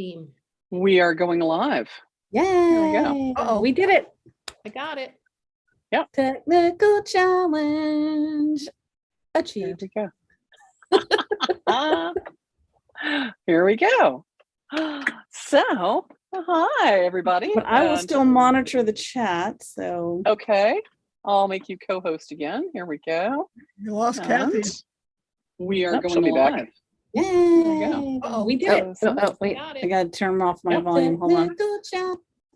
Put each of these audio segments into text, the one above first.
Team. We are going live. Yay! There we go. Uh-oh. We did it. I got it. Yep. Technical challenge achieved. There we go. Here we go. So, hi everybody. But I will still monitor the chat. So okay, I'll make you co-host again. Here we go. You lost Kathy. We are going she'll be live. back. yay! Uh-oh. We did it. Oh, wait. Got it. I got to turn off my volume. Hold on.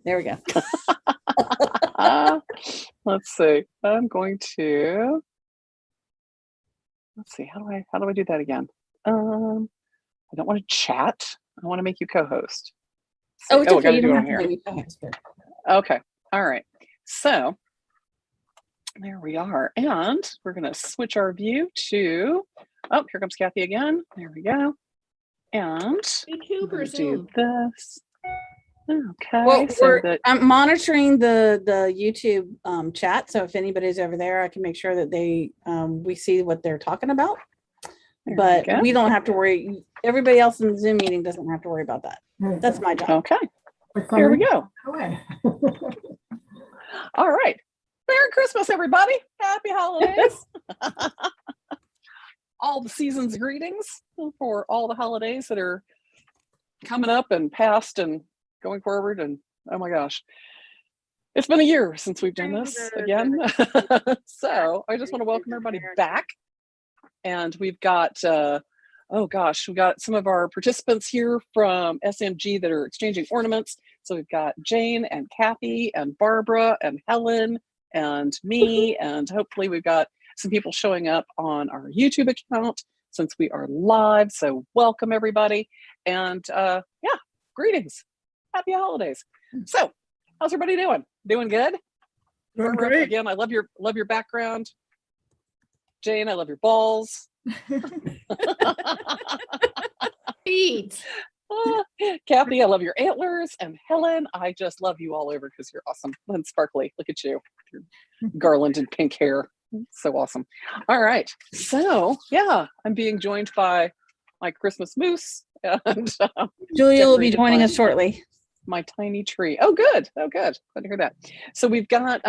There we go. Let's see. I'm going to. Let's see. How do I do that again? I don't want to chat. I want to make you co-host. Oh, it's I okay. gotta You do don't it have on to here. make me co-host, but- Okay. All right. So there we are. And we're going to switch our view to, oh, here comes Kathy again. There we go. And YouTube we're or gonna do Zoom? this. Okay. Well, so that, I'm monitoring the YouTube chat. So if anybody's over there, I can make sure that they we see what they're talking about. there But go. we don't have to worry. Everybody else in the Zoom meeting doesn't have to worry about that. That's my job. Okay. Here we go. All right. Merry Christmas, everybody. Happy holidays. All the season's greetings for all the holidays that are coming up and past and going forward. And oh my gosh, it's been a year since we've done this again. So I just want to welcome everybody back. And we've got, oh gosh, we've got some of our participants here from SMG that are exchanging ornaments. So we've got Jane and Kathy and Barbara and Helen and me, and hopefully we've got some people showing up on our YouTube account since we are live. So welcome everybody, and yeah, greetings, happy holidays. So how's everybody doing? Doing good? Doing Barbara, great. again, I love your background. Jane, I love your balls. Feet. Kathy, I love your antlers, and Helen, I just love you all over because you're awesome and sparkly. Look at you, your garland and pink hair, so awesome. All right, so yeah, I'm being joined by my Christmas moose, and Julia will be decorated joining by us shortly. my tiny tree. Oh, good. Oh, good. Glad to hear that. So we've got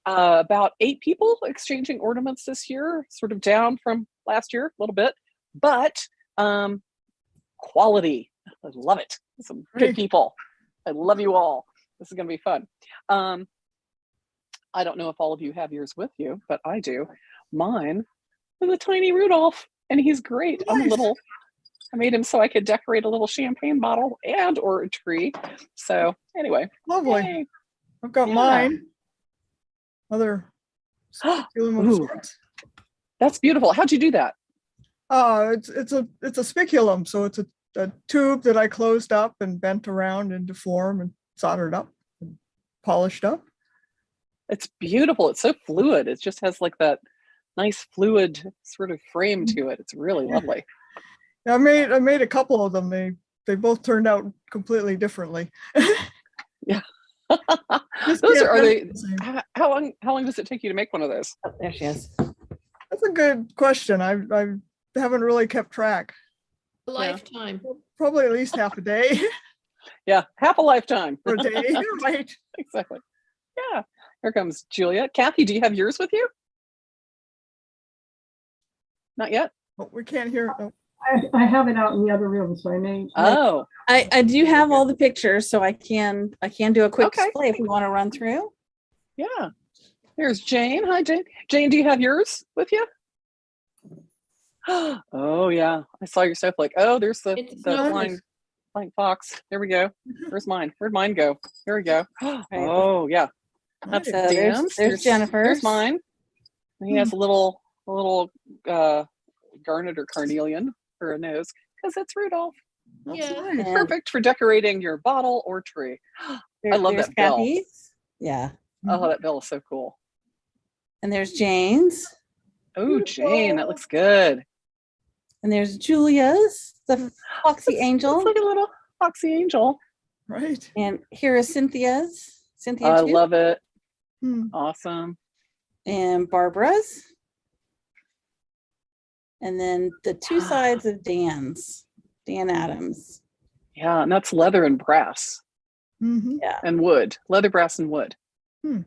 about 8 people exchanging ornaments this year, sort of down from last year a little bit, but quality. I love it. Some good people. I love you all. This is going to be fun. I don't know if all of you have yours with you, but I do. Mine is a tiny Rudolph, and he's great. Nice. I made him so I could decorate a little champagne bottle and or a tree. So anyway, Lovely. yay. I've got Yeah. mine. Other speculum of Ooh. sorts. That's beautiful. How'd you do that? It's a spiculum, so it's a tube that I closed up and bent around into form and soldered up and polished up. It's beautiful. It's so fluid. It just has like that nice fluid sort of frame to it. It's really lovely. I made a couple of them. They both turned out completely differently. Yeah. Just Those can't are they? the same. How long does it take you to make one of those? Oh, there she is. That's a good question. I haven't really kept track. A lifetime. Probably at least half a day Yeah, half a lifetime. or a day. Right. Exactly. Yeah. Here comes Julia. Kathy, do you have yours with you? Not yet. But we can't hear. Oh, I have it out in the other room, so I may. Oh, I do have all the pictures, so I can do a quick Okay. display if we want to run through. yeah. There's Jane. Hi, Jane. Jane, do you have yours with you? Oh yeah, I saw your stuff. Like, oh, there's the It's the nice. flying fox. There we go. Where's mine? Where'd mine go? Here we go. Oh yeah, that's So Dan's. there's Jennifer's. There's mine. And he has a little garnet or carnelian for a nose because it's Rudolph. that's Yeah. nice. And Perfect for decorating your bottle or tree. I love there's that bell. Kathy's. Yeah. Oh, that bell is so cool. And there's Jane's. Oh, Jane, that looks good. And there's Julia's, the Foxy Angel. It's like a little foxy angel. Right. And here is Cynthia's. Cynthia I too. love it. Hmm. Awesome. And Barbara's. And then the two sides of Dan's. Dan Adams. Yeah, and that's leather and brass Mhm. Yeah. and wood. Leather, brass, and wood. Hmm.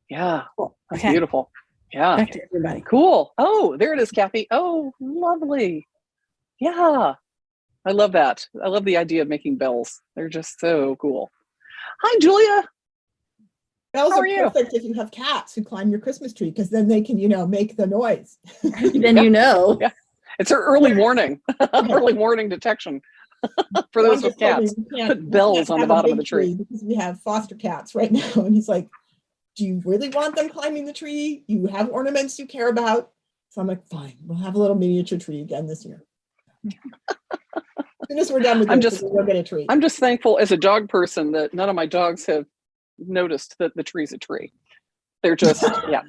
Yeah, Cool. that's Okay. beautiful. Yeah, Back to everybody. cool. Oh, there it is, Kathy. Oh, lovely. Yeah, I love that. I love the idea of making bells. They're just so cool. Hi, Julia. Bells How are are you? perfect if you have cats who climb your Christmas tree, because then they can, make the noise. Then you know. Yeah. It's her early warning, early warning detection for those John with just told me cats. we can't- Put we bells can't on the have a bottom of big the tree. because we have foster cats right now. And he's like, do you really want them climbing the tree? You have ornaments you care about. So I'm like, fine, we'll have a little miniature tree again this year. As soon as we're done with this, we'll get a tree. I'm just thankful as a dog person that none of my dogs have noticed that the tree's a tree. They're just, yeah,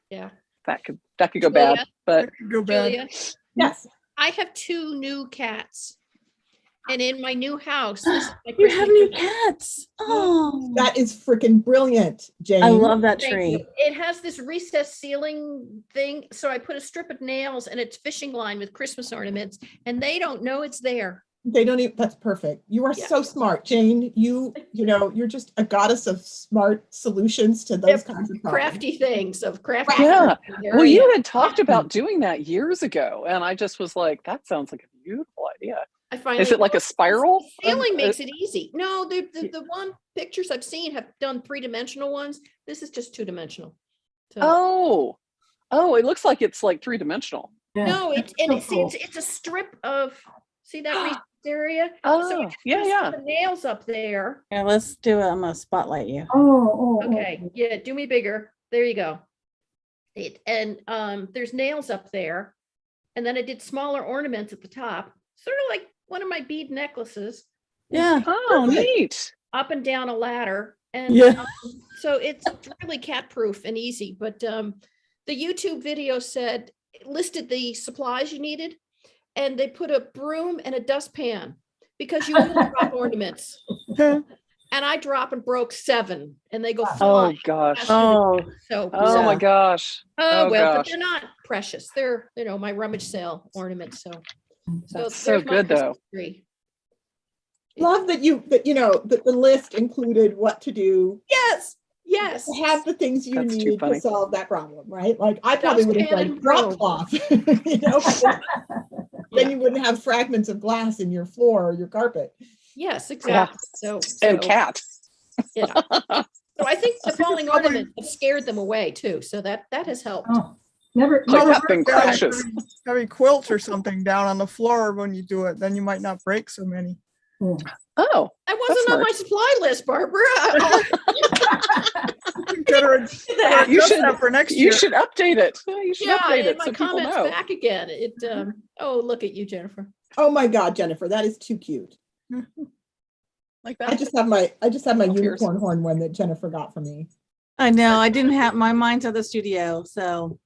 Yeah. that could go bad. Julia? But Go bad. Julia, Yes. I have 2 new cats. And in my new house, this is my You have Christmas new present. cats. Oh, That is freaking brilliant, Jane. I love that Thank tree. you. It has this recessed ceiling thing. So I put a strip of nails and it's fishing line with Christmas ornaments, and they don't know it's there. They don't even, that's perfect. You are Yeah. so smart, Jane. You're just a goddess of smart solutions to those Yep. kinds of problems. Crafty things of crafty. yeah, There well, I you am. had talked about doing that years ago, and I just was like, that sounds like a beautiful idea. I finally. Is it like a spiral? The ceiling makes it easy. No, the one pictures I've seen have done 3-dimensional ones. This is just 2-dimensional. So, Oh, it looks like it's like 3-dimensional. Yeah, no, that's and so it's, cool. it's a strip of, see that recessed area? Oh, I yeah, just yeah. put the nails up there. Yeah, let's do it. I'm gonna spotlight you. Oh. Okay, yeah, do me bigger. There you go. There's nails up there. And then I did smaller ornaments at the top, sort of like one of my bead necklaces. Yeah. Oh, Perfect. neat. Up and down a ladder. And Yeah. so it's really cat proof and easy. But the YouTube video said, it listed the supplies you needed, and they put a broom and a dustpan because you will drop ornaments. And I drop and broke 7, and they go Oh flying. gosh. Oh, So Oh my yeah. gosh. oh well, but gosh. they're not precious. They're my rummage sale ornaments. So That's so there's my good, though. Christmas tree. Love that that the list included what to do Yes. to have the things you That's too need to funny. solve that problem, right? Like I probably would have Dustpan like and drop broom. cloth, then you wouldn't have fragments of glass in your floor or your carpet. Yes, exactly. So And cat. yeah. So I think the falling ornaments have scared them away too. So that has helped. Oh, never. Like never that thing heard that. crashes. Have a quilt or something down on the floor when you do it, then you might not break so many. Oh. Oh, That wasn't on my smart. supply list, Barbara. Better You adjust should- that for next You year. should update it. You should Yeah, update and it my so people comments know. back again. It oh, look at you, Jennifer. Oh my God, Jennifer, that is too cute. Like I that. just have my Up yours. unicorn horn one that Jennifer got for me. I know. I didn't have my mind's at the studio, so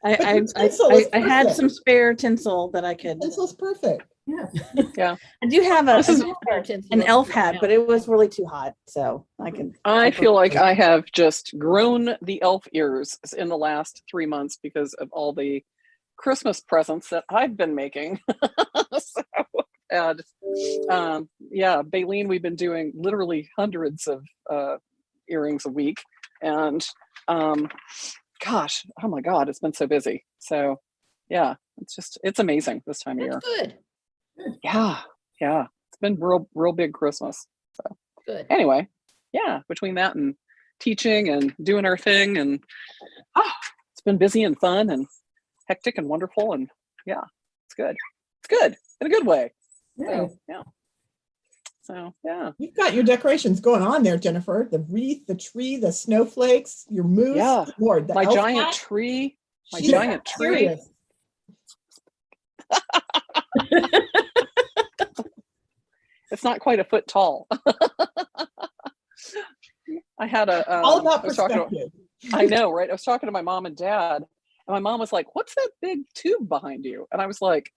But your tinsel is I had perfect. some spare tinsel that I could. Tinsel's perfect. Yeah. I do have a This is- an elf hat, but it was really too hot, so I feel like I have just grown the elf ears in the last 3 months because of all the Christmas presents that I've been making. So, and yeah, Baleen, we've been doing literally hundreds of earrings a week, and gosh, oh my God, it's been so busy. So yeah, it's amazing this time of year. That's good. Yeah, it's been real big Christmas. Good. Anyway, yeah, between that and teaching and doing our thing, and it's been busy and fun and hectic and wonderful, and yeah, it's good in a good way. Yeah. So yeah, You've got your decorations going on there, Jennifer. The wreath, the tree, the snowflakes, your moose. Yeah. Lord, the my elf giant hat. tree my She's giant tree serious. it's not quite a foot tall. I had a All about I was talking to- perspective. I know, right? I was talking to my mom and dad, and my mom was like, "What's that big tube behind you?" And I was like,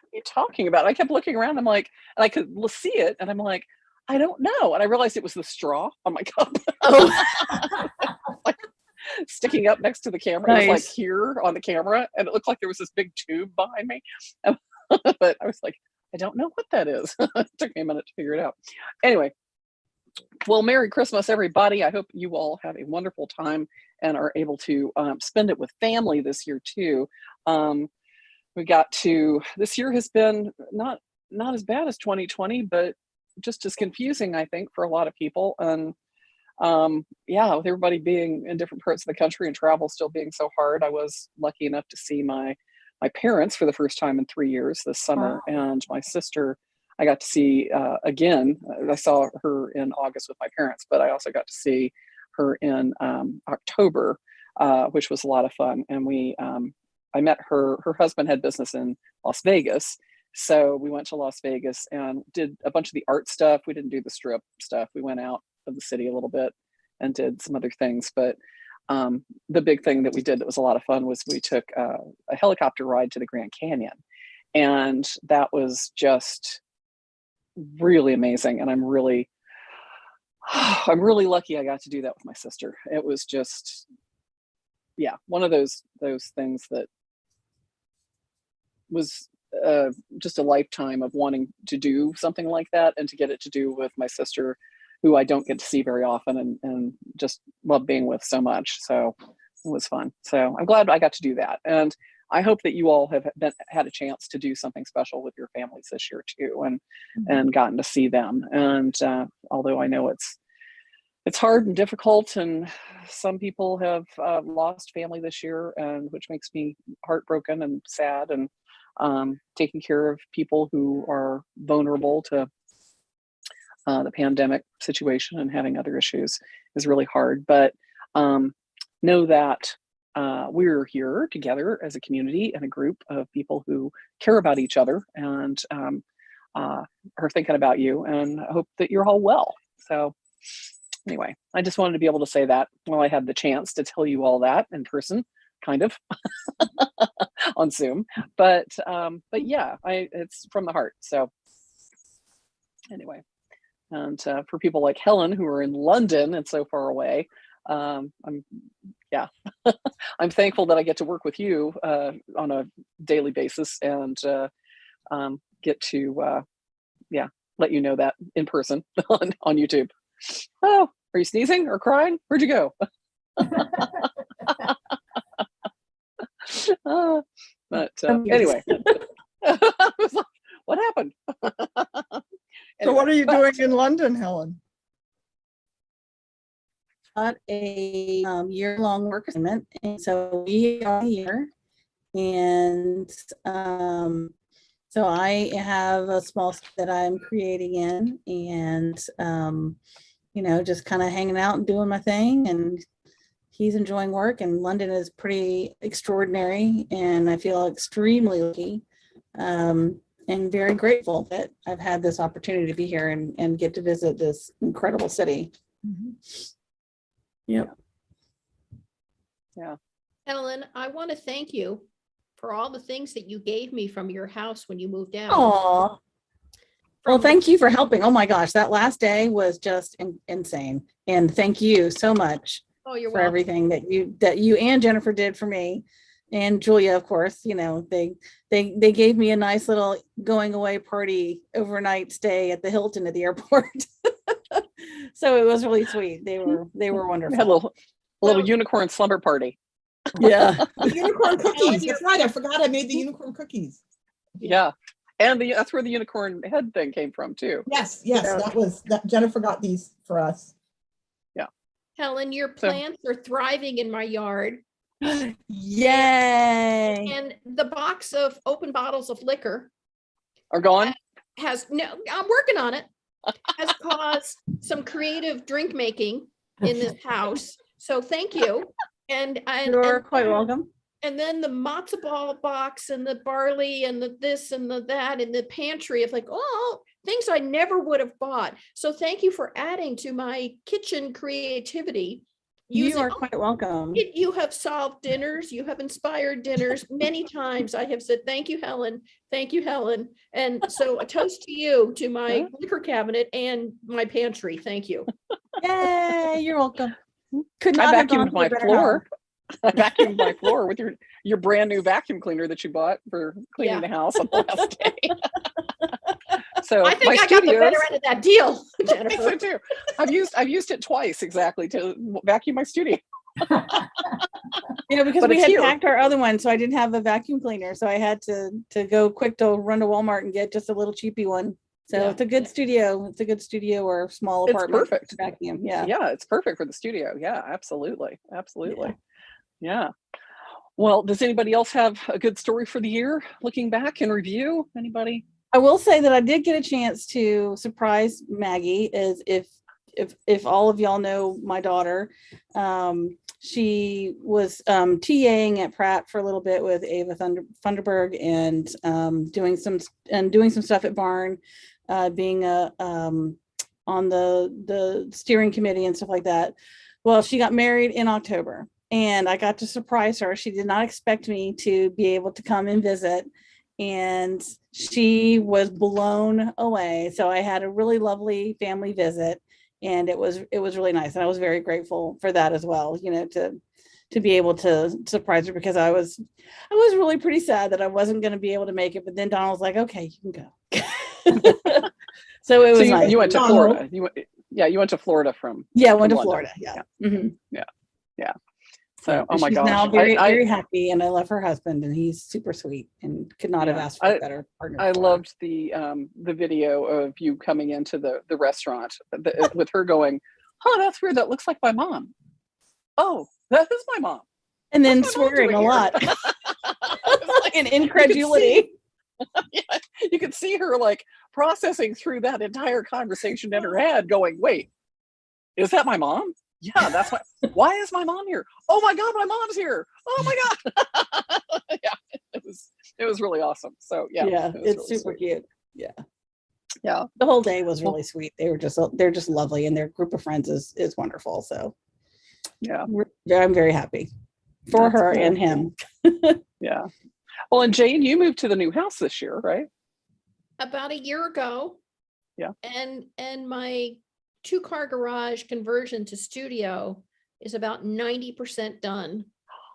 "What are you talking about?" I kept looking around. I'm like, and I could see it, and I'm like, "I don't know." And I realized it was the straw on my cup. Oh, Like, sticking up next to the camera. It was like Nice. here on the camera, and it looked like there was this big tube behind me. But I was like, I don't know what that is. It took me a minute to figure it out. Anyway, well, Merry Christmas, everybody. I hope you all have a wonderful time and are able to spend it with family this year too. This year has been not as bad as 2020, but just as confusing, I think, for a lot of people. And yeah, with everybody being in different parts of the country and travel still being so hard, I was lucky enough to see my parents for the first time in 3 years this summer. Wow. And my sister, I got to see again. I saw her in August with my parents, but I also got to see her in October, which was a lot of fun. And I met her husband had business in Las Vegas. So we went to Las Vegas and did a bunch of the art stuff. We didn't do the strip stuff. We went out of the city a little bit and did some other things. But the big thing that we did that was a lot of fun was we took a helicopter ride to the Grand Canyon. And that was just really amazing. And I'm really lucky I got to do that with my sister. It was just, yeah, one of those things that was just a lifetime of wanting to do something like that, and to get it to do with my sister, who I don't get to see very often and just love being with so much. So it was fun. So I'm glad I got to do that. And I hope that you all have had a chance to do something special with your families this year too, and gotten to see them. And although I know it's hard and difficult, and some people have lost family this year, and which makes me heartbroken and sad, and taking care of people who are vulnerable to the pandemic situation and having other issues is really hard. But know that we're here together as a community and a group of people who care about each other and are thinking about you, and I hope that you're all well. So anyway, I just wanted to be able to say that while I had the chance to tell you all that in person, kind of on Zoom. But yeah, it's from the heart. So anyway, and for people like Helen who are in London and so far away, I'm I'm thankful that I get to work with you on a daily basis, and get to let you know that in person on YouTube. Oh, are you sneezing or crying? Where'd you go? But anyway, I was like, what happened? So what are you doing in London, Helen? Got a year-long work assignment, and so we are here, and so I have a small studio that I'm creating in, and just kind of hanging out and doing my thing, and he's enjoying work. And London is pretty extraordinary, and I feel extremely lucky and very grateful that I've had this opportunity to be here and get to visit this incredible city. Yep. Yeah. Helen, I want to thank you for all the things that you gave me from your house when you moved out. Oh, well, thank you for helping. Oh my gosh, that last day was just insane. And thank you so much You're for welcome. everything that you and Jennifer did for me, and Julia, of course. They gave me a nice little going away party, overnight stay at the Hilton at the airport. So it was really sweet. They were We wonderful. had a little unicorn slumber party. Yeah. Unicorn cookies. That's right. I forgot I made the unicorn cookies. Yeah. And that's where the unicorn head thing came from too. Yes, Yeah. that Jennifer got these for us. Helen, your plants are thriving in my yard. Yay. And the box of open bottles of liquor Are gone? I'm working on it, has caused some creative drink making in this house. So thank you. And You're quite welcome. And then the matzo ball box and the barley and the this and the that in the pantry of things I never would have bought. So thank you for adding to my kitchen creativity. You are quite welcome. You have solved dinners. You have inspired dinners. Many times I have said, thank you, Helen. Thank you, Helen. And so a toast to you, to my liquor cabinet and my pantry. Thank you. Yay, you're welcome. Could I not have vacuumed gone to a my better floor. I vacuumed my floor with your brand new vacuum cleaner that you bought for cleaning Yeah. the house on the last day. So I think I got the better end of that deal, I think so Jennifer. too. I've used it twice exactly to vacuum my studio. Yeah, because But we it's had here. packed our other one, so I didn't have a vacuum cleaner. So I had to go quick to run to Walmart and get just a little cheapy one. So Yeah, it's a good studio. It's a good studio or small It's apartment perfect. vacuum. Yeah. Yeah, it's perfect for the studio. Yeah, absolutely. Absolutely. Yeah. Well, does anybody else have a good story for the year looking back in review? Anybody? I will say that I did get a chance to surprise Maggie, as if all of y'all know my daughter. She was TAing at Pratt for a little bit with Ava Thunderberg and doing some stuff at Barn, being on the steering committee and stuff like that. Well, she got married in October, and I got to surprise her. She did not expect me to be able to come and visit, and she was blown away. So I had a really lovely family visit, and it was really nice, and I was very grateful for that as well, you know, to be able to surprise her, because I was really pretty sad that I wasn't going to be able to make it, but then Donald was like, okay, you can go. So it was nice. You went to Donald. Florida. You went to Florida from Yeah, I went to London. Florida. Yeah. Mhm. Yeah. So, oh And my she's gosh. now very happy, and I love her husband, and he's super sweet, and could not have Yeah. asked for a better partner. I for her. loved the video of you coming into the restaurant with her going, "Oh, that's weird. That looks like my mom. Oh, that is my mom." And then What's my mom swearing doing a here? lot. Like, And incredulity. yeah, you could see her like processing through that entire conversation in her head, going, "Wait, is that my mom? Yeah, that's my. Why is my mom here? Oh my God, my mom's here. Oh my God." Yeah, it was really awesome. So yeah, Yeah, it was it's really super sweet. cute. Yeah. Yeah, The whole day was really sweet. They're just lovely, and their group of friends is wonderful. So yeah, I'm very happy for That's her cool. and him. Yeah. Well, and Jane, you moved to the new house this year, right? About a year ago. Yeah. And my 2-car garage conversion to studio is about 90% done.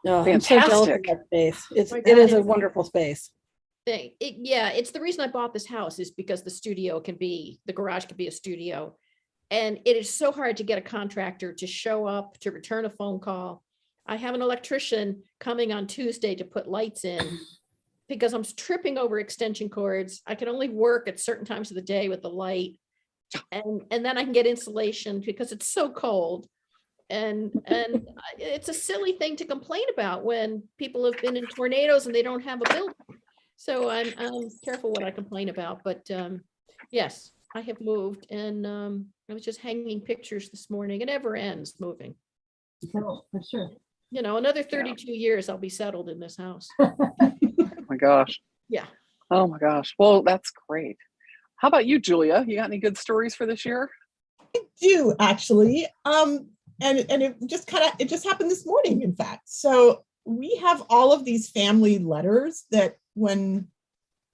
Oh, I'm so jealous of Fantastic. that space. My It God, is a it's- wonderful space. Yeah, it's the reason I bought this house, is because the garage can be a studio. And it is so hard to get a contractor to show up, to return a phone call. I have an electrician coming on Tuesday to put lights in, because I'm tripping over extension cords. I can only work at certain times of the day with the light. And then I can get insulation because it's so cold. And it's a silly thing to complain about when people have been in tornadoes and they don't have a building. So I'm careful what I complain about, but yes, I have moved, and I was just hanging pictures this morning. It never ends moving. No, for sure. You know, another 32 years, I'll be settled in this house. Oh my gosh. Yeah. Oh my gosh. Well, that's great. How about you, Julia? You got any good stories for this year? Do actually. And it just happened this morning, in fact. So we have all of these family letters that when,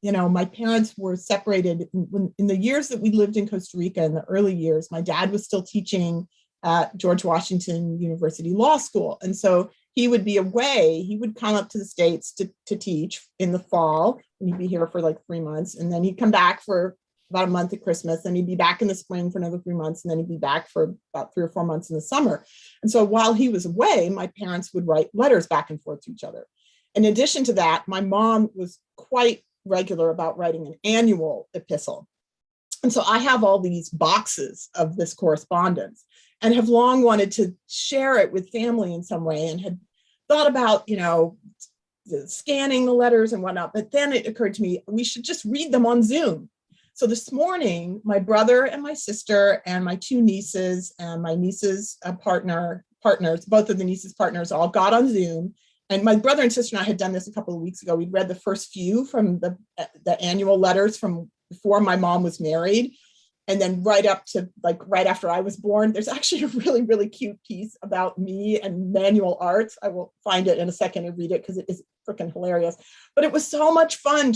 you know, my parents were separated in the years that we lived in Costa Rica, in the early years, my dad was still teaching at George Washington University Law School. And so he would be away. He would come up to the States to teach in the fall, and he'd be here for like 3 months. And then he'd come back for about a month at Christmas, and he'd be back in the spring for another 3 months, and then he'd be back for about 3 or 4 months in the summer. And so while he was away, my parents would write letters back and forth to each other. In addition to that, my mom was quite regular about writing an annual epistle. And so I have all these boxes of this correspondence, and have long wanted to share it with family in some way, and had thought about, you know, scanning the letters and whatnot. But then it occurred to me, we should just read them on Zoom. So this morning, my brother and my sister and my 2 nieces and my niece's partners, both of the nieces' partners, all got on Zoom. And my brother and sister and I had done this a couple of weeks ago. We'd read the first few from the annual letters from before my mom was married. And then right up to right after I was born, there's actually a really, really cute piece about me and manual arts. I will find it in a second and read it because it is freaking hilarious. But it was so much fun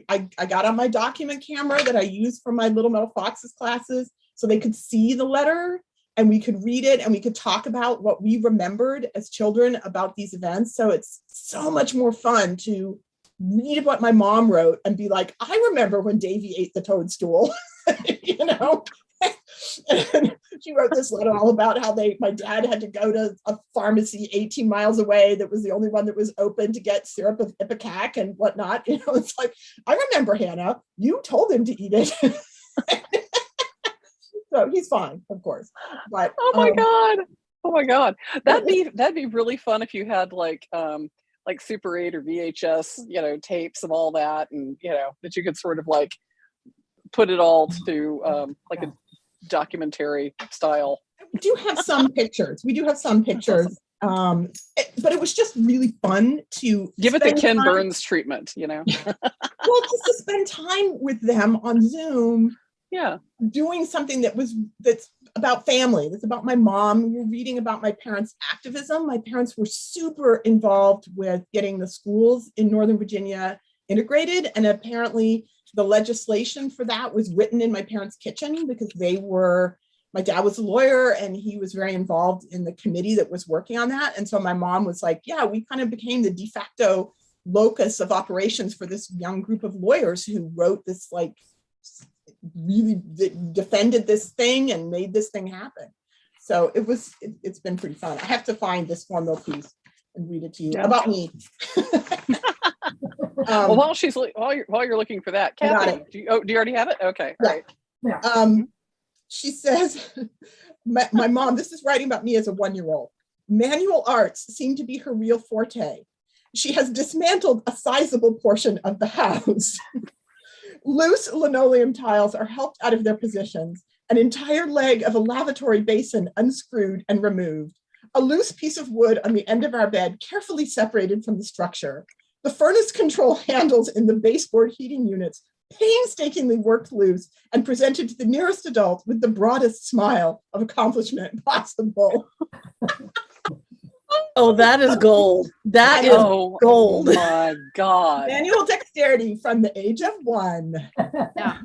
I got on my document camera that I use for my Little Metal Foxes classes, so they could see the letter. and we could read it and we could talk about what we remembered as children about these events. So it's so much more fun to read what my mom wrote and be like, I remember when Davy ate the toadstool, you know? And she wrote this letter all about how my dad had to go to a pharmacy 18 miles away that was the only one that was open to get syrup of ipecac and whatnot. You know, it's like, I remember, Hannah, you told him to eat it. So he's fine, of course. But Oh my God. Oh my God. That'd be really fun if you had like Super 8 or VHS, you know, tapes of all that, and you know, that you could sort of like put it all to like a documentary style. we do have some pictures. We do have some pictures. But it was just really fun to Give it the spend Ken time- Burns treatment, you know? Well, just to spend time with them on Zoom, Yeah. doing something that's about family, that's about my mom. We were reading about my parents' activism. My parents were super involved with getting the schools in Northern Virginia integrated, and apparently the legislation for that was written in my parents' kitchen because my dad was a lawyer and he was very involved in the committee that was working on that. And so my mom was like, yeah, we kind of became the de facto locus of operations for this young group of lawyers who wrote this, like, really defended this thing and made this thing happen. So it's been pretty fun. I have to find this formal piece and read it to you about me. Well, while you're looking for that, I got Kathy, do you already have it? Okay. All Yeah. right. She says, my mom, this is writing about me as a 1-year-old. Manual arts seem to be her real forte. She has dismantled a sizable portion of the house. Loose linoleum tiles are helped out of their positions. An entire leg of a lavatory basin unscrewed and removed. A loose piece of wood on the end of our bed carefully separated from the structure. The furnace control handles in the baseboard heating units painstakingly worked loose and presented to the nearest adult with the broadest smile of accomplishment possible. Oh, that is gold. That is Oh gold. my God. Manual dexterity from the age of 1. Yeah.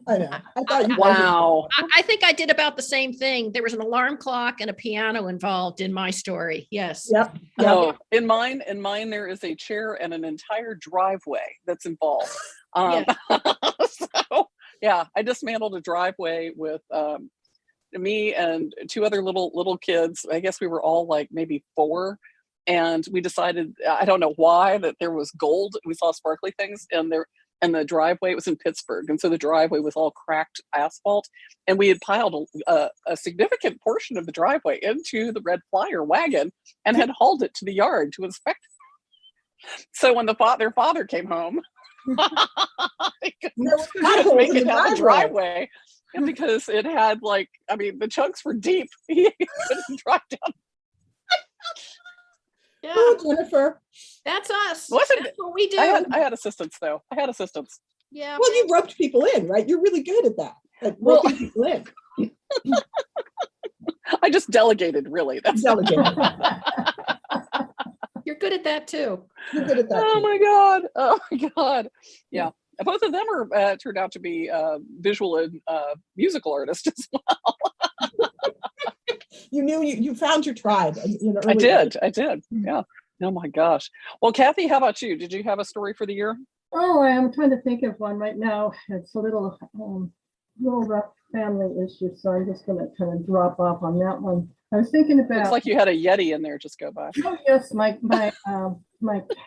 I know. I thought you Wow. I think I did about the same thing. There was an alarm clock and a piano involved in my story. Yes. Yep. Oh, in mine, there is a chair and an entire driveway that's involved. So yeah, I dismantled a driveway with me and 2 other little kids. I guess we were all like maybe 4, and we decided, I don't know why, that there was gold. We saw sparkly things in there. And the driveway, it was in Pittsburgh. And so the driveway was all cracked asphalt. And we had piled a significant portion of the driveway into the red Flyer wagon and had hauled it to the yard to inspect. So when their father came home, they couldn't make it down the driveway. And because it had the chunks were deep. He couldn't drive down. Yeah. Oh, Jennifer. That's us. Wasn't That's what we do. I had assistance though. Yeah. Well, you roped people in, right? You're really good at that. At Well- roping people in. I just delegated, really. That's Delegating. You're good at that too. You're good at that. Oh too. my God. Oh my God. Yeah. Both of them are turned out to be visual and musical artists as well. You knew you found your tribe. I did. Yeah. Oh my gosh. Well, Kathy, how about you? Did you have a story for the year? Oh, I am trying to think of one right now. It's a little rough family issue, so I'm just going to kind of drop off on that one. I was thinking about. Looks like you had a Yeti in there just go by. Oh yes, my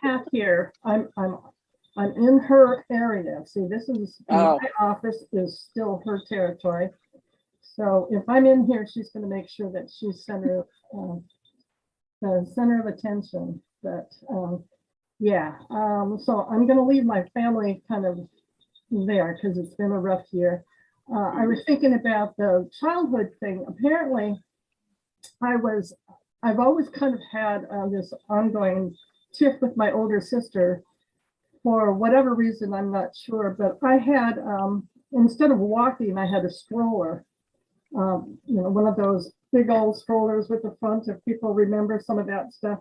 cat here. I'm in her area. See, this is my office is still her territory. So if I'm in here, she's going to make sure that she's the center of attention. But so I'm going to leave my family kind of there because it's been a rough year. I was thinking about the childhood thing. Apparently, I've always kind of had this ongoing tiff with my older sister. For whatever reason, I'm not sure, but I had, instead of walking, I had a stroller. One of those big old strollers with the front, if people remember some of that stuff.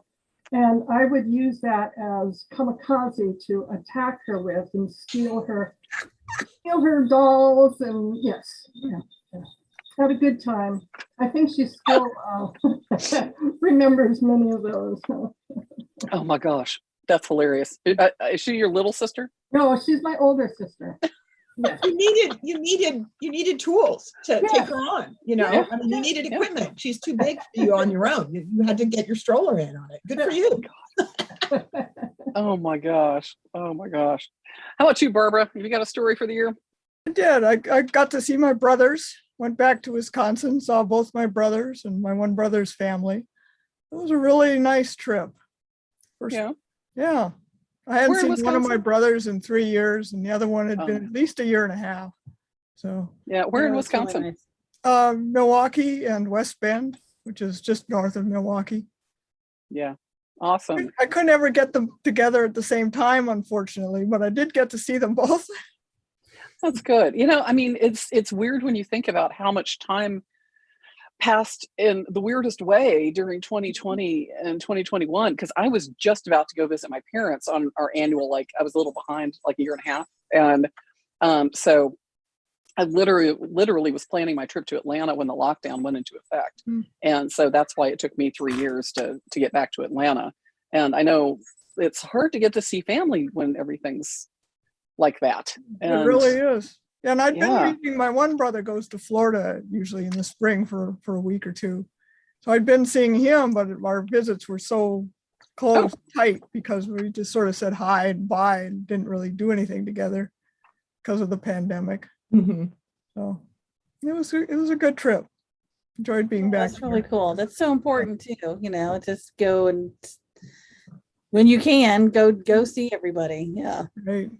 And I would use that as kamikaze to attack her with and steal her dolls. And yes, Had a good time. I think she still remembers many of those. Oh my gosh, that's hilarious. Is she your little sister? No, she's my older sister. Yes. You needed tools to Yeah. take her on, you know. Yeah. I mean, you needed Yeah. equipment. She's too big for you on your own. You had to get your stroller in on it. Good for you. Oh my gosh. Oh my gosh. How about you, Barbara? Have you got a story for the year? I did. I got to see my brothers, went back to Wisconsin, saw both my brothers and my one brother's family. It was a really nice trip. First, Yeah. yeah. I hadn't Where in seen one of my Wisconsin? brothers in 3 years, and the other one had Oh. been at least a year and a half. So Yeah. Where in Yeah, it's really Wisconsin? nice. Milwaukee and West Bend, which is just north of Milwaukee. Yeah. Awesome. I couldn't ever get them together at the same time, unfortunately, but I did get to see them both. That's good. You know, I mean, it's weird when you think about how much time passed in the weirdest way during 2020 and 2021, because I was just about to go visit my parents on our annual, like I was a little behind, like a year and a half. And so I literally was planning my trip to Atlanta when the lockdown went into effect. Mm. And so that's why it took me 3 years to get back to Atlanta. And I know it's hard to get to see family when everything's like that. It And really is. And I'd Yeah. been meeting, my one brother goes to Florida usually in the spring for a week or two. So I'd been seeing him, but our visits were so close, tight, because we just sort of said hi and bye and didn't really do anything together because of the pandemic. Mhm. So it was a good trip. Enjoyed being back. That's really here. cool. That's so important too, you know, just go and when you can go see everybody. Yeah. Right.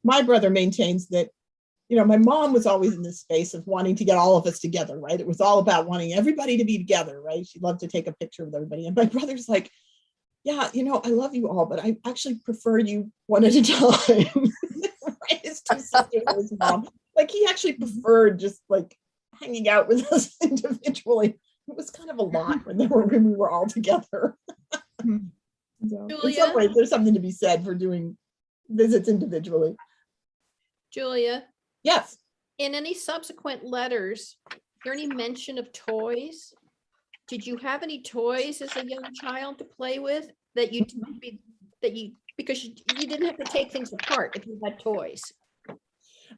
My brother maintains that, you know, my mom was always in this space of wanting to get all of us together, right? It was all about wanting everybody to be together, right? She loved to take a picture with everybody. And my brother's like, yeah, you know, I love you all, but I actually prefer you one at a time. Right? His two sisters and his mom. Like, he actually preferred just like hanging out with us individually. It was kind of a lot when we were all together. Mhm. So, in Julia? some ways, there's something to be said for doing visits individually. Julia, Yes. in any subsequent letters, is there any mention of toys? Did you have any toys as a young child to play with that you because you didn't have to take things apart if you had toys?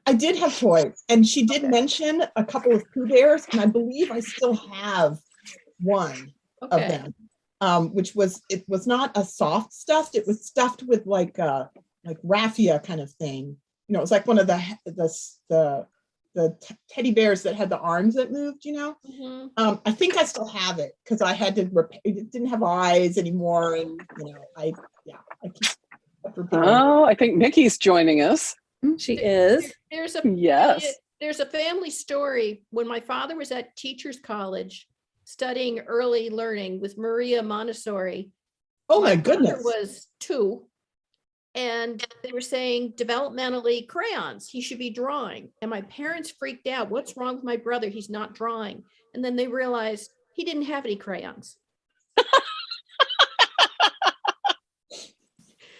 I did have toys, and she did Okay. mention a couple of Pooh Bears, and I believe I still have one of Okay, them, which was, it was not a soft stuffed, it was stuffed with like raffia kind of thing. You know, it was like one of the teddy bears that had the arms that moved, you know. Mhm. I think I still have it because I had to repair, it didn't have eyes anymore, and you know, I keep repairing it. oh, I think Mickey's joining us. She is. There's a Yes. there's a family story. When my father was at Teachers College studying early learning with Maria Montessori, Oh my brother goodness. was 2, and they were saying developmentally crayons, he should be drawing. And my parents freaked out. What's wrong with my brother? He's not drawing. And then they realized he didn't have any crayons.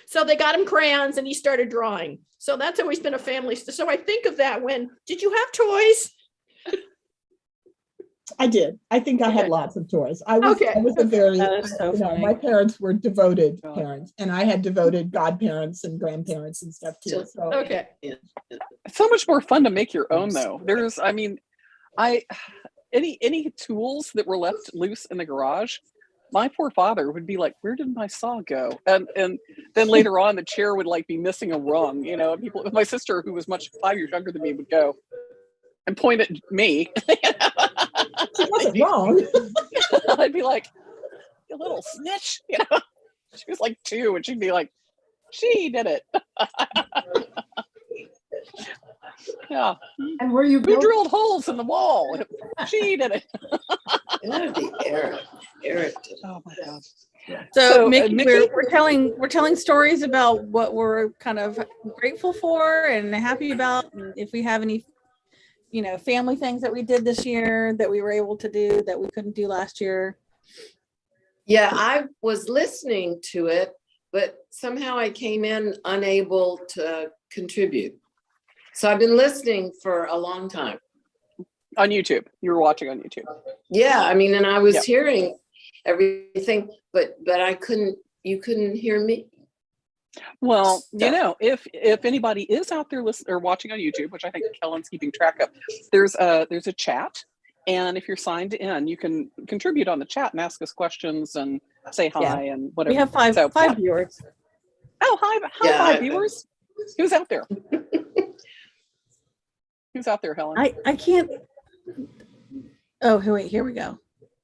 So they got him crayons and he started drawing. So that's always been a family. So I think of that when, did you have toys? I did. I think I had Okay. lots of toys. I was Okay. a very, That is so you know, funny. my parents were devoted God. parents, and I had devoted godparents and grandparents and stuff too. So Okay. It's so much more fun to make your own though. There's, I mean, any tools that were left loose in the garage, my poor father would be like, where did my saw go? And then later on the chair would like be missing a rung, you know, and my sister, who was 5 years younger than me, would go and point at me. she wasn't wrong. I'd be like, you little snitch, you know. She was like 2 and she'd be like, she did it. Yeah. And were you Who built- drilled holes in the wall? She did it. That would be Eric. Eric did. Oh my God. So, Mickey- Mickey, we're telling stories about what we're kind of grateful for and happy about. And if we have any, you know, family things that we did this year that we were able to do that we couldn't do last year. Yeah, I was listening to it, but somehow I came in unable to contribute. So I've been listening for a long time. On YouTube. You were watching on YouTube. Yeah, I mean, and I was Yep. hearing everything, but you couldn't hear me. Well, So- if anybody is out there listening or watching on YouTube, which I think Kellen's keeping track of, there's a chat, and if you're signed in, you can contribute on the chat and ask us questions and say hi Yeah. and whatever. We have five So, yeah. viewers. Oh, hi, Yeah, 5 viewers. Who's out there? Who's out there, Helen? I can't. Oh, wait, here we go.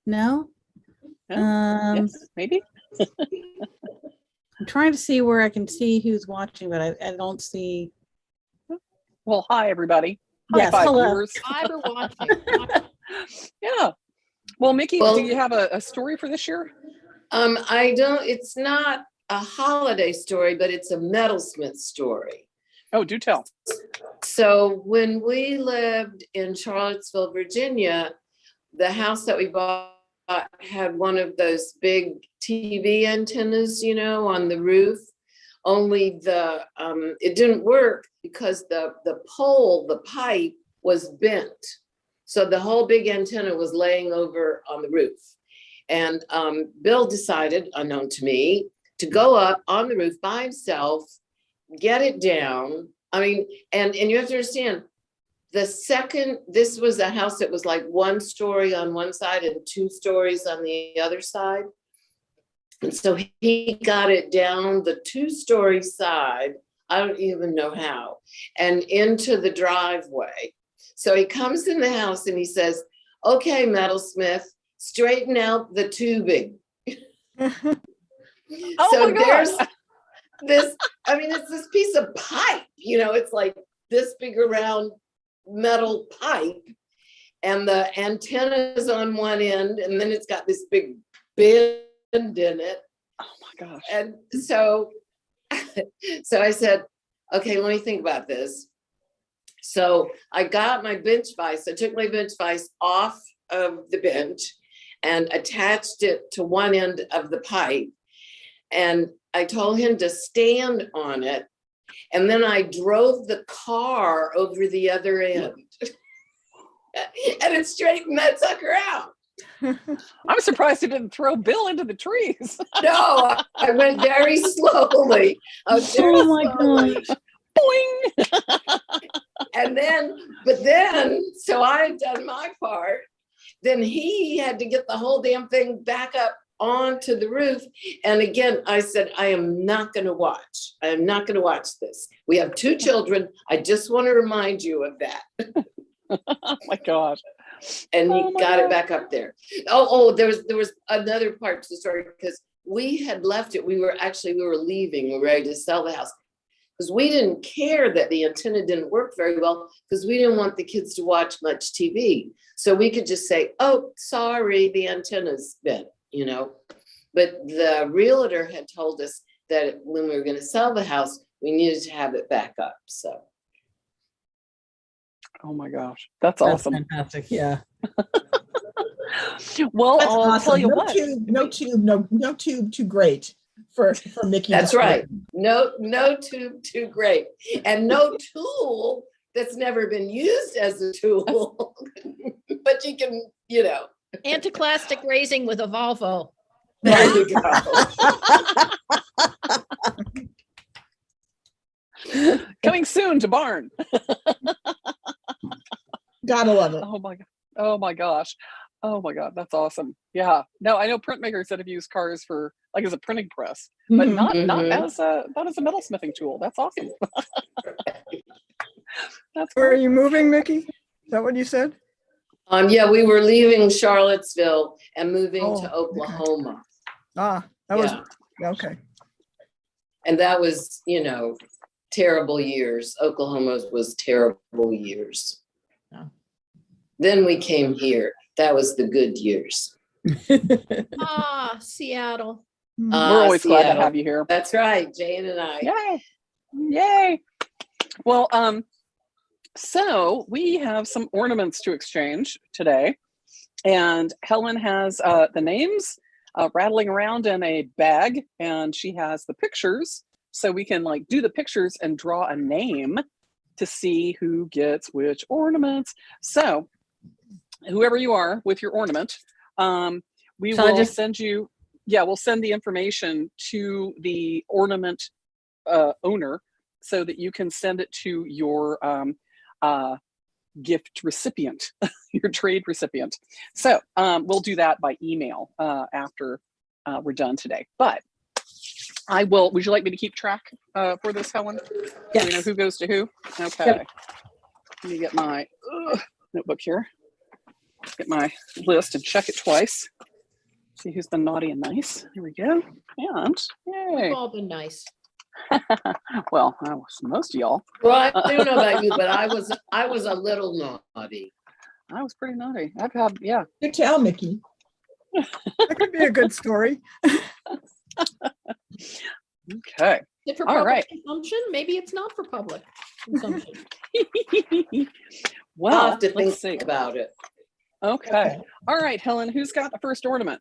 No? Yes, maybe. I'm trying to see where I can see who's watching, but I don't see. Well, hi everybody. Hi, Yes, 5 hello. viewers. I were watching. Yeah. Well, Mickey, Well- do you have a story for this year? I don't, it's not a holiday story, but it's a metalsmith story. Oh, do tell. So when we lived in Charlottesville, Virginia, the house that we bought had one of those big TV antennas, on the roof. Only it didn't work because the pole, the pipe was bent. So the whole big antenna was laying over on the roof. And Bill decided, unknown to me, to go up on the roof by himself, get it down. I mean, and you have to understand, this was a house that was like 1 story on one side and 2 stories on the other side. And so he got it down the 2-story side, I don't even know how, and into the driveway. So he comes in the house and he says, "Okay, metalsmith, straighten out the tubing." Oh So my there's God. this, I mean, it's this piece of pipe, it's like this big around metal pipe, and the antenna's on one end, and then it's got this big bend in it. Oh my gosh. And so I said, okay, let me think about this. So I got my bench vise. I took my bench vise off of the bench and attached it to one end of the pipe. And I told him to stand on it. And then I drove the car over the other end. And it straightened that sucker out. I'm surprised he didn't throw Bill into the trees. No, I went very slowly. I was very Oh my slowly. gosh. Boing. And then, so I had done my part. Then he had to get the whole damn thing back up onto the roof. And again, I said, I am not going to watch. I am not going to watch this. We have 2 children. I just want to remind you of that. Oh my gosh. And he Oh my got it God. back up there. Oh, there was another part to the story, because we had left it. We were leaving. We were ready to sell the house, because we didn't care that the antenna didn't work very well, because we didn't want the kids to watch much TV. So we could just say, "Oh, sorry, the antenna's bent," But the realtor had told us that when we were going to sell the house, we needed to have it back up. So. Oh my gosh. That's That's awesome. fantastic. Yeah. Well, That's I'll awesome. tell you No what. tube, no tube too great for Mickey. That's right. No tube too great, and no tool that's never been used as a tool. But you can, Anticlastic raising with a Volvo. there you go. Coming soon to barn. Gotta love it. Oh my god. Oh my gosh. Oh my god, that's awesome. Yeah. No, I know printmakers that have used cars for like as a printing press, but Mhm. not Mhm. as a metalsmithing tool. That's awesome. That's Where are great. you moving, Mickey? Is that what you said? Yeah, we were leaving Charlottesville and moving Oh, to okay. Oklahoma. Ah, that was, Yeah. okay. And that was, terrible years. Oklahoma was terrible years. Yeah. Then we came here. That was the good years. Ah, Seattle. Hmm. We're always glad to Seattle. have you here. That's right, Jane and I. Yay. Yay. Well, so we have some ornaments to exchange today. And Helen has the names rattling around in a bag, and she has the pictures. So we can do the pictures and draw a name to see who gets which ornaments. So whoever you are with your ornament, we Shall I will just- send you, we'll send the information to the ornament owner so that you can send it to your gift recipient, your trade recipient. So we'll do that by email after we're done today. But I will, would you like me to keep track for this, Helen? Do we know who goes to who? Okay. Yep. Let me get my notebook here. Get my list and check it twice. See who's been naughty and nice. Here we go. And yay. We've all been nice. Well, I was most of y'all. Well, I don't know about you, but I was a little naughty. I was pretty naughty. I've had, yeah. Good tell, Mickey. That could be a good story. Okay. Is it for All public right. consumption? Maybe it's not for public consumption. Well, I'll have to think let's see. about it. Okay. All right, Helen, who's got the first ornament?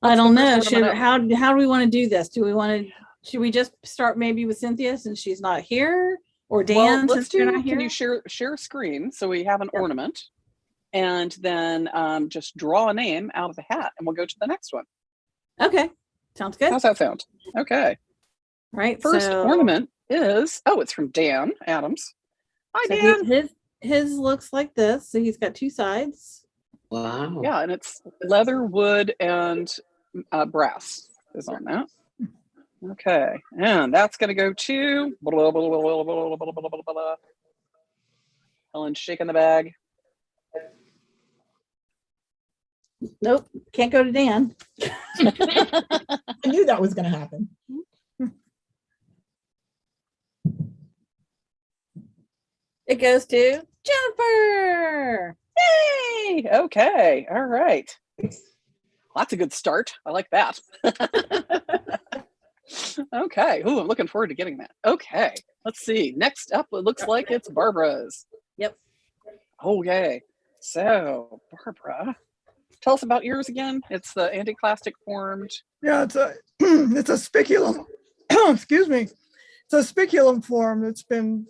I What's don't the know. first ornament How do we want to do this? Should we just start maybe with Cynthia since she's not here, or Dan Well, let's since you're do, not here? can you share a screen so we have an Yep. ornament, and then just draw a name out of the hat and we'll go to the next one. Okay, sounds good. How's that sound? Okay. Right. First so, ornament is, it's from Dan Adams. Hi, so Dan. his looks like this. So he's got two sides. Wow. Yeah, and it's leather, wood, and brass is on that. Okay, and that's going to go to Helen shaking the bag. Nope, can't go to Dan. I knew that was going to happen. It goes to Jennifer. Yay! Okay, all right. That's a good start. I like that. Okay. Ooh, I'm looking forward to getting that. Okay, let's see. Next up, it looks like it's Barbara's. Yep. Okay. So, Barbara, tell us about yours again. It's the anti-plastic formed. Yeah, it's a it's a spiculum. Excuse me. It's a spiculum form that's been,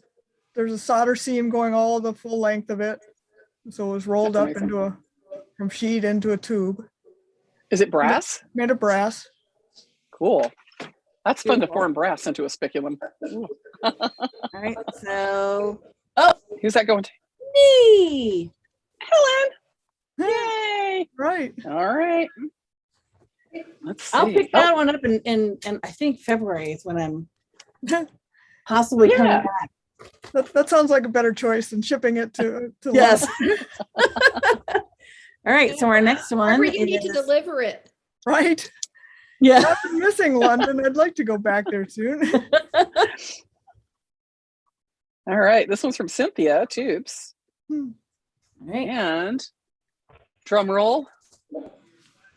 there's a solder seam going all the full length of it. So it was rolled That's up amazing. into from sheet into a tube Is it brass? made of brass. Cool. That's fun to Beautiful. form brass into a spiculum. Ooh. All right. So Who's that going to? me. Helen. Yay! Right. All right. Let's see. I'll pick Oh, that one up in I think February is when I'm possibly coming Yeah. back. That sounds like a better choice than shipping it to Yes. London. All right. So our next one. Wherever you need to is- deliver it. Right. Yeah. I've been missing London. I'd like to go back there soon. all right. This one's from Cynthia Tubes. All right. And drum roll.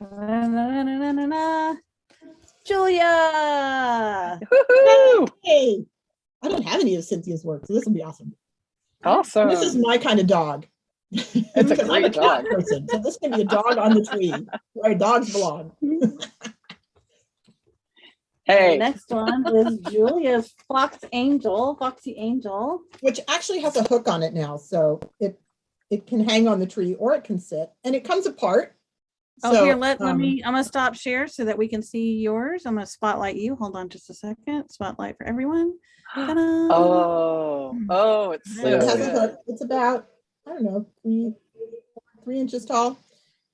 Na-na-na-na-na-na. Julia. Woohoo! Hey, I don't have any of Cynthia's work, so this will be awesome. Awesome. This is my kind of dog. It's a Because I'm great cat dog. person, so this can be a dog on the tree where dogs belong. The Hey, next one is Julia's Foxy Angel. Which actually has a hook on it now, so it can hang on the tree or it can sit, and it comes apart. Oh, So, here, let um, me, I'm gonna stop share so that we can see yours. I'm gonna spotlight you. Hold on just a second. Spotlight for everyone. Ta-da. oh, it's so so it has a good. hook. It's about, I don't know, 3 inches tall.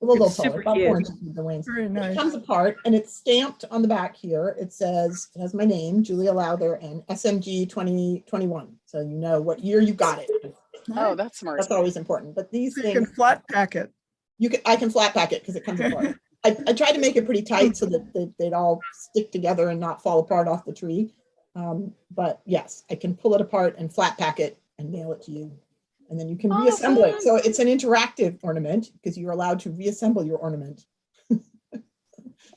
A little It's taller, super about cute. 4 inches with the wings. Very It nice. comes apart and it's stamped on the back here. It says, it has my name, Julia Lowther, and SMG 2021. So you know what year you got it. Oh, that's smart. That's always important. But these So you can things, flat pack it. I can flat pack it because it comes apart. I try to make it pretty tight so that they'd all stick together and not fall apart off the tree. But yes, I can pull it apart and flat pack it and mail it to you. And then you can reassemble it. So it's an interactive ornament because you're allowed to reassemble your ornament.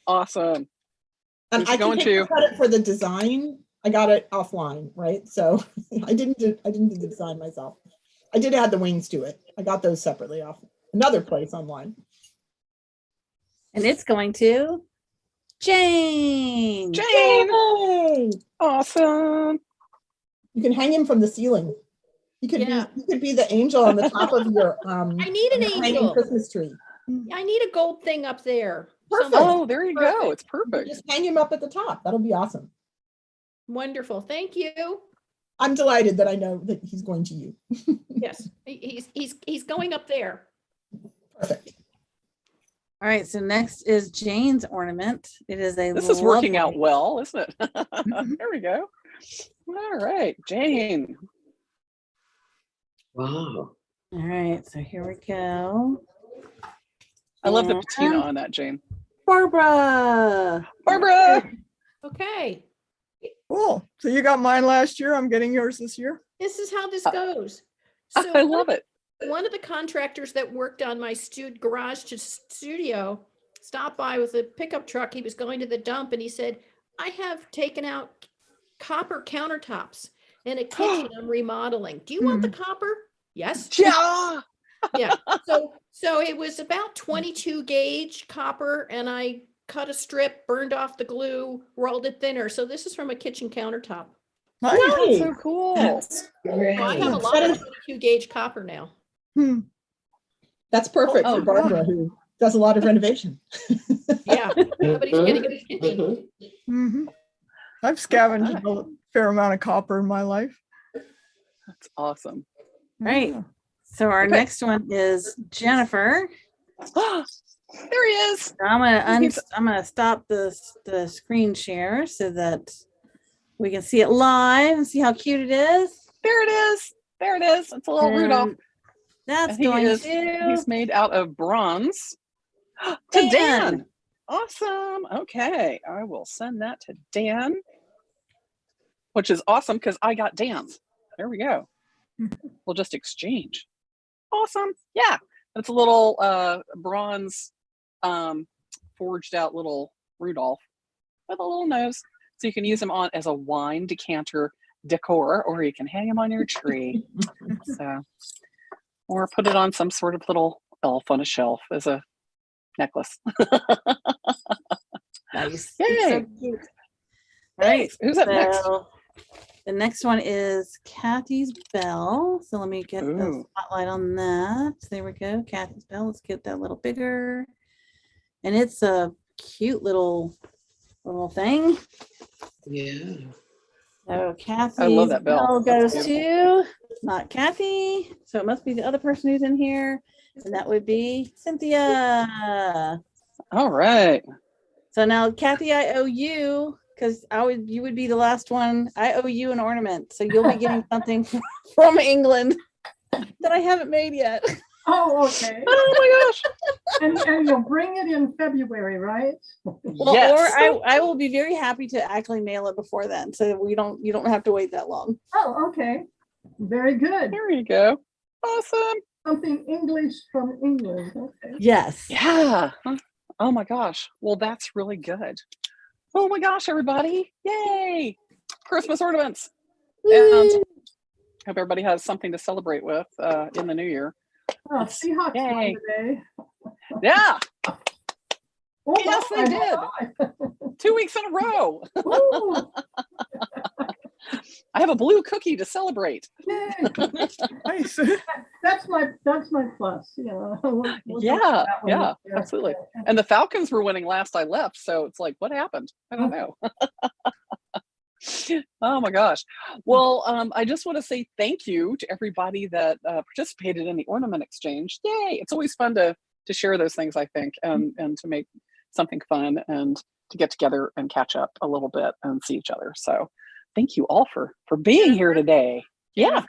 Awesome. And Who's I it can going take to? the credit for the design. I got it offline, right? So I didn't do the design myself. I did add the wings to it. I got those separately off another place online. And it's going to Jane. Jane. Yay! Awesome. You can hang him from the ceiling. You could Yeah. be, you could be the angel on the top of your I need an hanging angel. Christmas tree. I need a gold thing up there. Perfect. Something. Oh, there you go. Perfect. It's perfect. Just hang him up at the top. That'll be awesome. Wonderful. Thank you. I'm delighted that I know that he's going to you. Yes, he's going up there. Perfect. All right, so next is Jane's ornament. It is a This is working out lovely- well, isn't it? There we go. All right, Jane. Wow. All right, so here we go. I love the And patina on that, Jane. Barbara. Barbara. Okay, Cool. So you got mine last year. I'm getting yours this year. this is how this Uh, goes. I love it. One of the contractors that worked on my garage to studio stopped by with a pickup truck. He was going to the dump and he said, I have taken out copper countertops in a kitchen I'm remodeling. Do you want the copper? Yes. Yeah. Yeah. So it was about 22 gauge copper and I cut a strip, burned off the glue, rolled it thinner. So this is from a kitchen countertop. Nice. That's so cool. That's great. So I have a Yes. lot of 22 gauge copper now. Hmm. That's perfect Oh, for Barbara, who does a lot of renovation. Yeah. Nobody's getting a kitchen. Mhm. I've scavenged a fair amount of copper in my life. That's awesome. Right. Yeah. So our Okay. next one is Jennifer. There he is. I'm gonna stop the screen share so that we can see it live and see how cute it is. There it is. There it is. It's a little Rudolph. And that's And going he's to made out of bronze. To Dan. Dan. Awesome. Okay. I will send that to Dan, which is awesome because I got Dan's. There we go. We'll just exchange. Awesome. Yeah. It's a little bronze forged out little Rudolph with a little nose. So you can use them on as a wine decanter decor, or you can hang them on your tree. So, or put it on some sort of little elf on a shelf as a necklace. nice. Yay. It's so cute. All right. Thanks. Who's up next? So the next one is Kathy's bell. So let me get the Ooh. spotlight on that. There we go. Kathy's bell. Let's get that a little bigger. And it's a cute little thing. Yeah. So Kathy's I love that bell. That's goes beautiful. to not Kathy. So it must be the other person who's in here. And that would be Cynthia. All right. So now Kathy, I owe you because you would be the last one. I owe you an ornament. So you'll be getting something from England that I haven't made yet. Oh, okay. Oh my gosh. And you'll bring it in February, right? Well, Yes. or I will be very happy to actually mail it before then. So you don't have to wait that long. Oh, okay. Very good. There you go. Awesome. Something English from England. Okay. Yes. Yeah. Oh my gosh. Well, that's really good. Oh my gosh, everybody. Yay. Christmas ornaments. And hope everybody has something to celebrate with in the new year. Oh, Seahawks won Yay. today. Yeah. Oh, Yes, they did. 2 weeks in a row. Ooh, I have a blue cookie to celebrate. yay. Nice. That's my plus. You know. We'll Yeah, talk about that one. yeah, absolutely. And the Falcons were winning last I left. So it's like, what happened? I don't know. Oh my gosh. Well, I just want to say thank you to everybody that participated in the ornament exchange. Yay. It's always fun to share those things, I think, and to make something fun and to get together and catch up a little bit and see each other. So thank you all for being here today. Yeah.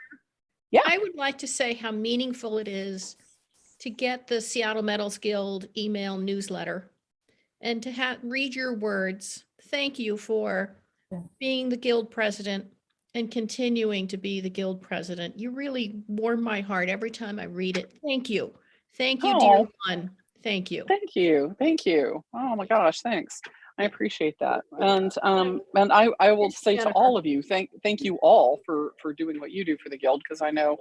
Yeah. I would like to say how meaningful it is to get the Seattle Metals Guild email newsletter and to read your words. Thank you for being the guild president and continuing to be the guild president. You really warm my heart every time I read it. Thank you. Thank you, dear Oh. one. Thank you. Thank you. Thank you. Oh my gosh, thanks. I appreciate that. And I will say to all of you, thank you all for doing what you do for the guild, because I know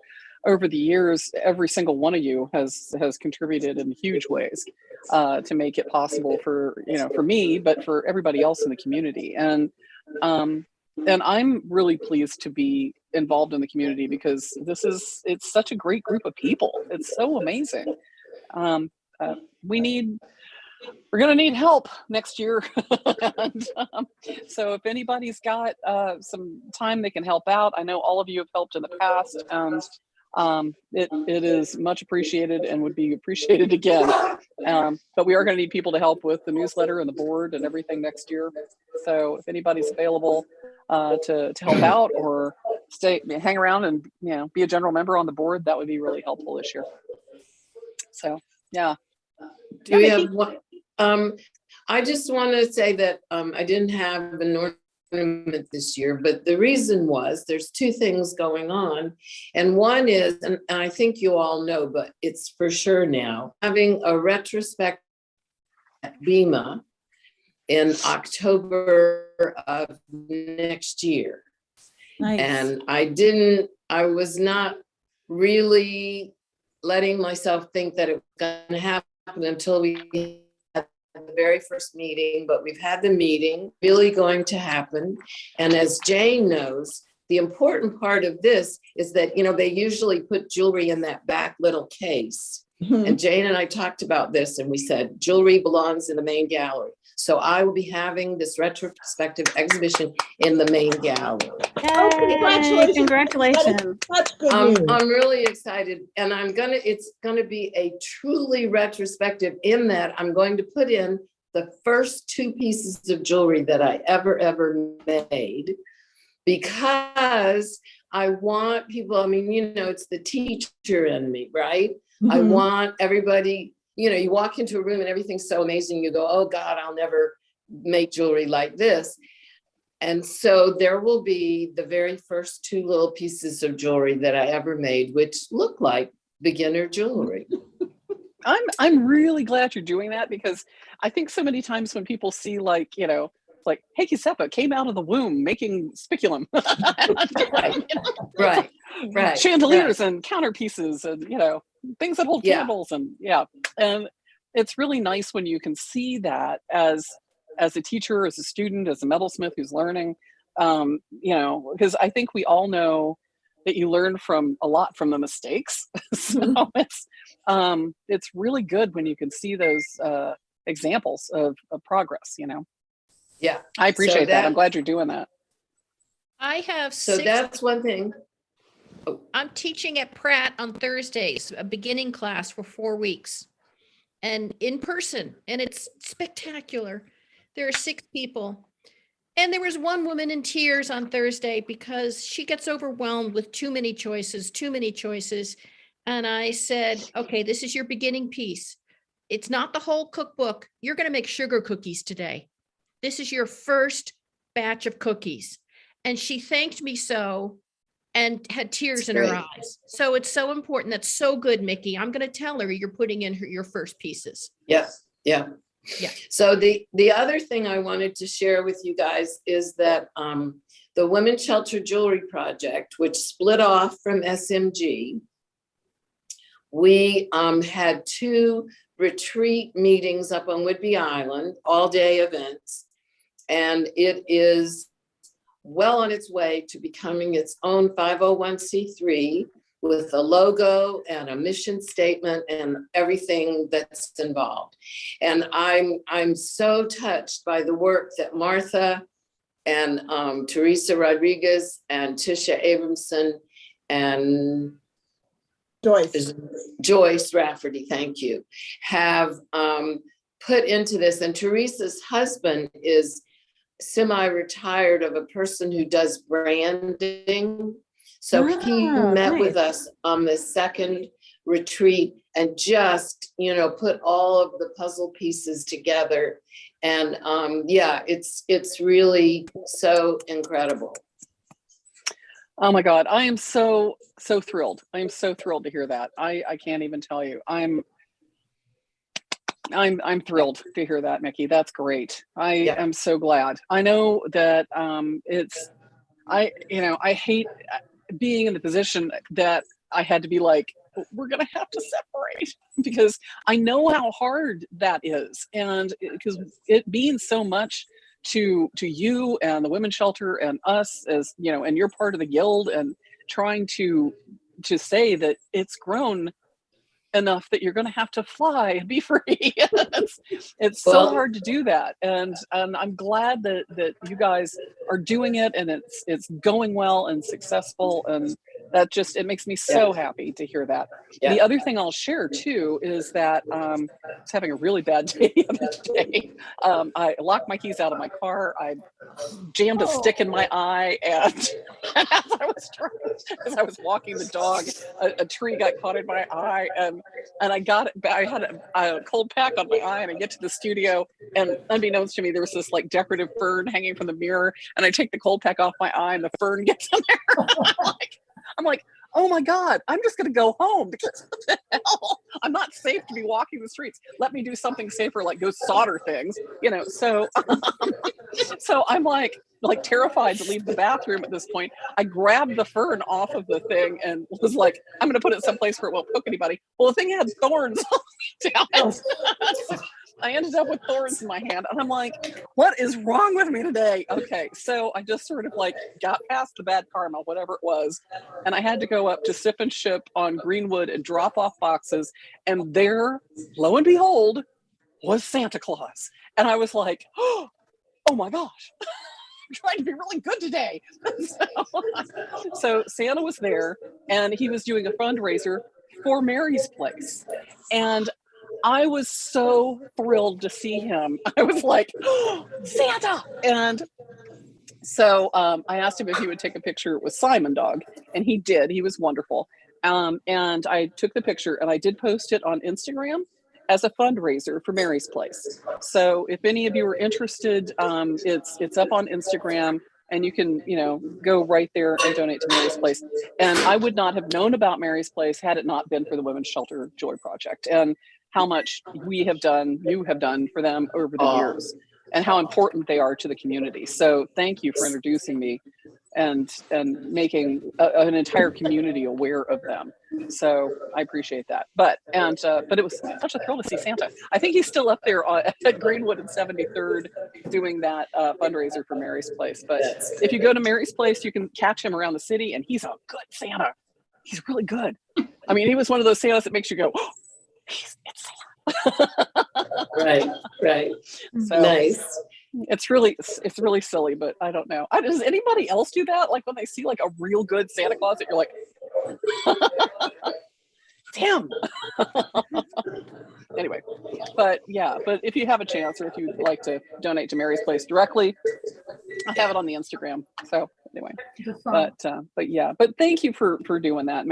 over the years every single one of you has contributed in huge ways to make it possible for me, but for everybody else in the community. And and I'm really pleased to be involved in the community because it's such a great group of people. It's so amazing. We're going to need help next year. And, so if anybody's got some time they can help out, I know all of you have helped in the past, and it is much appreciated and would be appreciated again. But we are going to need people to help with the newsletter and the board and everything next year. So if anybody's available to help out or hang around and be a general member on the board, that would be really helpful this year. So yeah. Do we have one? I just want to say that I didn't have an ornament this year, but the reason was there's two things going on. And one is, and I think you all know, but it's for sure now, having a retrospective at BEMA in October of next year. Nice. And I was not really letting myself think that it was going to happen until we had the very first meeting, but we've had the meeting, really going to happen. And as Jane knows, the important part of this is that, they usually put jewelry in that back little case. And Jane and I talked about this, and we said jewelry belongs in the main gallery. So I will be having this retrospective exhibition in the main gallery. Yay, congratulations. That's good news. I'm really excited, and it's gonna be a truly retrospective in that I'm going to put in the first two pieces of jewelry that I ever made, because I want people, it's the teacher in me, right? I want everybody, you walk into a room and everything's so amazing. You go, oh God, I'll never make jewelry like this. And so there will be the very first two little pieces of jewelry that I ever made, which look like beginner jewelry. I'm really glad you're doing that, because I think so many times when people see like hey, Giuseppe came out of the womb making spiculum. Right. Chandeliers and counterpieces and, things that hold candles and And it's really nice when you can see that as a teacher, as a student, as a metalsmith who's learning, because I think we all know that you learn a lot from the mistakes. So it's really good when you can see those examples of progress, Yeah. I appreciate that. I'm glad you're doing that. I have So that's one thing. I'm teaching at Pratt on Thursdays, a beginning class for 4 weeks and in person, and it's spectacular. There are 6 people. And there was one woman in tears on Thursday because she gets overwhelmed with too many choices. And I said, okay, this is your beginning piece. It's not the whole cookbook. You're going to make sugar cookies today. This is your first batch of cookies. And she thanked me so and had tears in her eyes. So it's so important. That's so good, Mickey. I'm going to tell her you're putting in your first pieces. Yeah. So the other thing I wanted to share with you guys is that the Women's Shelter Jewelry Project, which split off from SMG, we had 2 retreat meetings up on Whidbey Island, all-day events, and it is well on its way to becoming its own 501c3 with a logo and a mission statement and everything that's involved. And I'm so touched by the work that Martha and Teresa Rodriguez and Tisha Abramson and Joyce Rafferty, thank you, have put into this. And Teresa's husband is semi-retired of a person who does branding. So he met with us on the second retreat and just, put all of the puzzle pieces together. And it's really so incredible. Oh my God, I am so thrilled. I am so thrilled to hear that. I can't even tell you. I'm thrilled to hear that, Mickey. That's great. I am so glad. I know that I hate being in the position that I had to be like, we're going to have to separate, because I know how hard that is. And because it means so much to you and the women's shelter and us, as you know, and you're part of the guild, and trying to say that it's grown enough that you're going to have to fly and be free. It's so Well- hard to do that, and I'm glad that you guys are doing it, and it's going well and successful, and that just, it makes me so happy to hear that. Yeah. The other thing I'll share too is that I was having a really bad day the other day. I locked my keys out of my car. I jammed a stick in my eye, and as I was walking the dog, a tree got caught in my eye, and I got it. I had a cold pack on my eye, and I get to the studio, and unbeknownst to me, there was this like decorative fern hanging from the mirror, and I take the cold pack off my eye, and the fern gets in there. I'm like, oh my God, I'm just gonna go home, because what the hell? I'm not safe to be walking the streets. Let me do something safer, like go solder things, you know. So so I'm like terrified to leave the bathroom at this point. I grabbed the fern off of the thing and was like, I'm gonna put it someplace where it won't poke anybody. Well, the thing had thorns all the way down. I ended up with thorns in my hand, and I'm like, what is wrong with me today? Okay, so I just sort of like got past the bad karma, whatever it was, and I had to go up to Sip and Ship on Greenwood and drop off boxes, and there, lo and behold, was Santa Claus. And I was like, oh my gosh, I'm trying to be really good today. So Santa was there, and he was doing a fundraiser for Mary's Place, and I was so thrilled to see him. I was like, oh, Santa! And so I asked him if he would take a picture with Simon Dog, and he did. He was wonderful. And I took the picture, and I did post it on Instagram as a fundraiser for Mary's Place. So if any of you are interested, it's up on Instagram, and you can, you know, go right there and donate to Mary's Place. And I would not have known about Mary's Place had it not been for the Women's Shelter Joy Project, and how much you have done for them over the years, and how important they are to the community. So thank you for introducing me and making an entire community aware of them. So I appreciate that. But it was such a thrill to see Santa. I think he's still up there at Greenwood and 73rd doing that fundraiser for Mary's Place. But if you go to Mary's Place, you can catch him around the city, and he's a good Santa. He's really good. I mean, he was one of those Santas that makes you go, oh, it's Santa. Right. So, Nice. it's really silly, but I don't know. Does anybody else do that? Like when they see like a real good Santa Claus, that you're like, damn. Anyway, but if you have a chance, or if you'd like to donate to Mary's Place directly, I have it on the Instagram. So anyway, but thank you for doing that,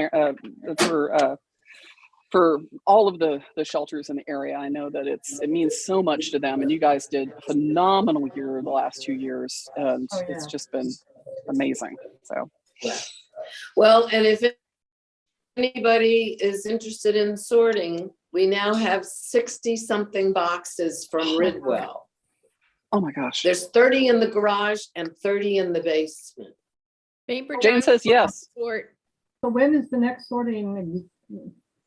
for all of the shelters in the area. I know that it means so much to them, and you guys did a phenomenal year the last 2 years, and it's just been amazing. So, Well, and if anybody is interested in sorting, we now have 60-something boxes from Ridwell. oh my gosh. There's 30 in the garage and 30 in the basement. Bainbridge Jane says yes. Sort. So when is the next sorting?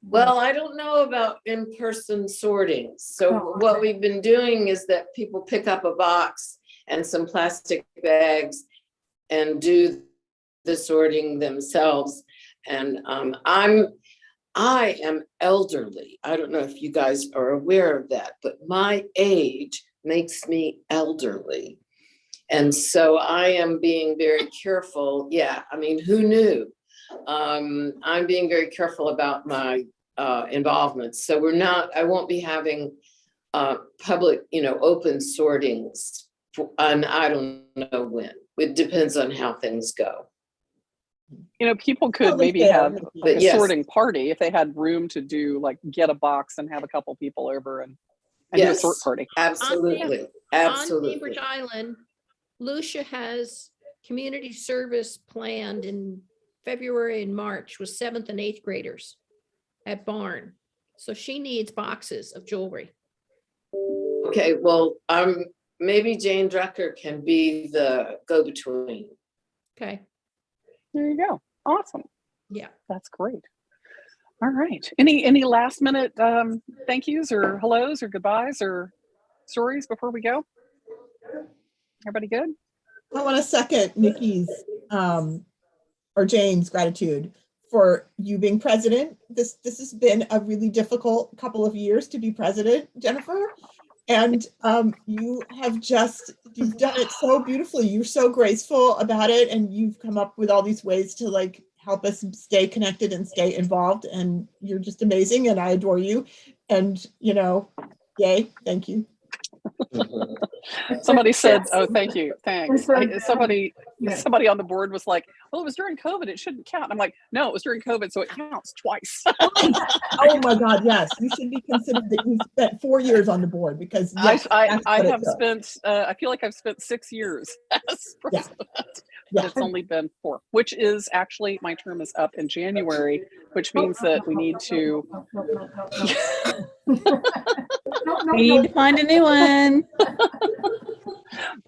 Well, I don't know about in-person sorting. So Oh, what okay. we've been doing is that people pick up a box and some plastic bags and do the sorting themselves. And I am elderly. I don't know if you guys are aware of that, but my age makes me elderly. And so I am being very careful. Yeah, I mean, who knew? I'm being very careful about my involvement. So I won't be having public, open sortings, and I don't know when. It depends on how things go. People could Totally maybe fair. have But a yes. sorting party if they had room to do, like, get a box and have a couple people over and do a Yes. sort party. Absolutely, On absolutely. Cambridge Island, Lucia has community service planned in February and March with 7th and 8th graders at Barn. So she needs boxes of jewelry. Okay, well, maybe Jane Drucker can be the go-between. Okay, There you go. Awesome. yeah. That's great. All right. Any last minute thank yous or hellos or goodbyes or stories before we go? Everybody good? I want to second Nikki's or Jane's gratitude for you being president. This has been a really difficult couple of years to be president, Jennifer. And you've done it so beautifully. You're so graceful about it, and you've come up with all these ways to like help us stay connected and stay involved. And you're just amazing, and I adore you. And yay, thank you. Somebody said, "Oh, thank you, thanks." Yes. Somebody on the board was like, "Well, it was during COVID; it shouldn't count." I'm like, "No, it was during COVID, so it counts twice." Oh my God, yes, you should be considered that you spent 4 years on the board because yes, I that's what it have does. spent. I feel like I've spent 6 years as president, but Yeah. it's only been 4. Which is actually my term is up in January, which means that we need to. We need to find a new one.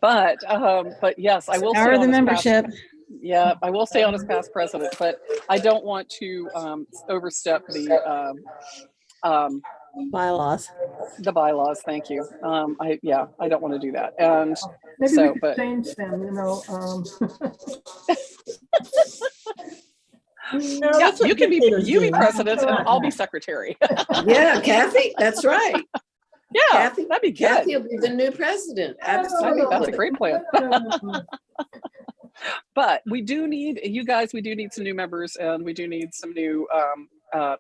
But yes, I will say Power on the as membership. yeah, I will say on as past president, but I don't want to overstep the Bylaws. bylaws. Thank you. I don't want to do that. And Maybe so, we could but change them, No, yeah, that's what you be dictators do. president, and I'll be secretary. Yeah, Kathy, that's right. Yeah, Kathy, that'd be good. Kathy will be the new president. I think Absolutely. that's a great plan. But we do need you guys. We do need some new members, and we do need some new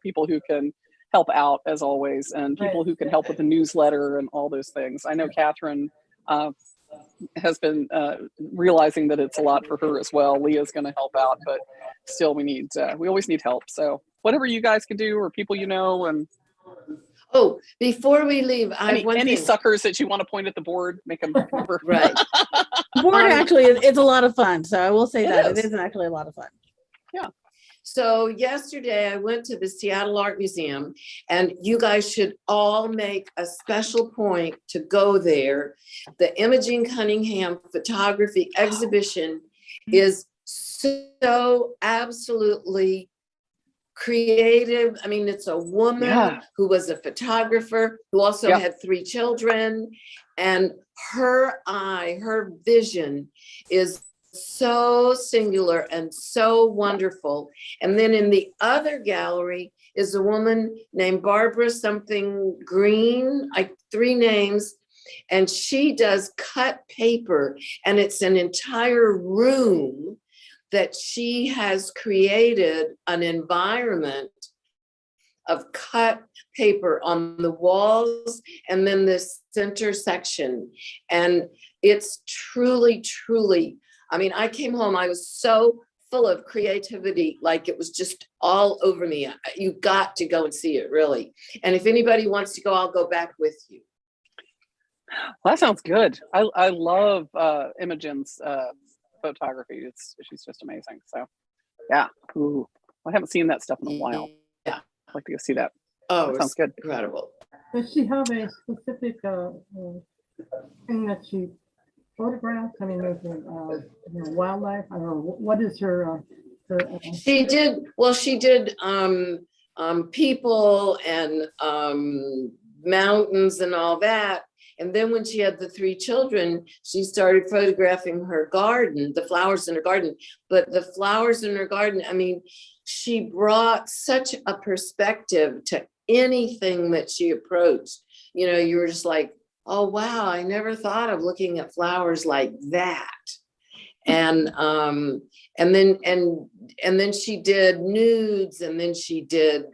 people who can help out as always, and people who can help with the newsletter and all those things. I know Catherine has been realizing that it's a lot for her as well. Leah's going to help out, but still, we always need help. So whatever you guys can do, or people and Oh, before we leave, I have one any thing. suckers that you want to point at the board, make them member. Right. The board actually it's a lot of fun. So I will say that is. it is actually a lot of fun. Yeah. So yesterday I went to the Seattle Art Museum, and you guys should all make a special point to go there. The Imogene Cunningham photography exhibition is so absolutely creative. I mean, it's a woman who was a photographer who also had 3 children, and her vision is so singular and so wonderful. And then in the other gallery is a woman named Barbara something Green, 3 names, and she does cut paper, and it's an entire room that she has created an environment of cut paper on the walls and then this center section. And it's truly, truly, I mean, I came home, I was so full of creativity, like it was just all over me. You got to go and see it, really. And if anybody wants to go, I'll go back with you. Well, that sounds good. I love Imogen's photography. She's just amazing. So yeah. Ooh, I haven't seen that stuff in a while. Yeah. I'd like to go see that. Oh, that sounds good. Incredible. Does she have a specific thing that she photographs? I mean, there's wildlife. I don't know. What is her? She did people and mountains and all that. And then when she had the 3 children, she started photographing her garden, the flowers in her garden. But the flowers in her garden, I mean, she brought such a perspective to anything that she approached. You were just like, oh, wow, I never thought of looking at flowers like that. And then she did nudes, and then she did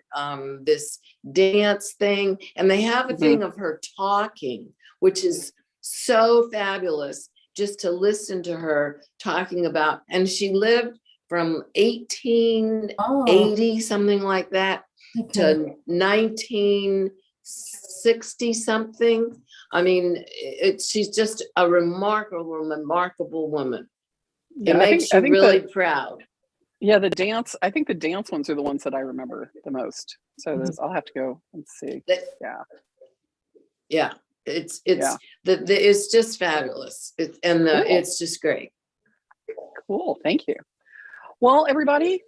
this dance thing. And they have a thing of her talking, which is so fabulous just to listen to her talking about. And she lived from 1880, something like that, to 1960 something. I mean, she's just a remarkable woman. It makes you really proud. Yeah, I think the dance ones are the ones that I remember the most. So I'll have to go and see. Yeah. It's just fabulous. It's just great. Cool. Thank you. Well, everybody,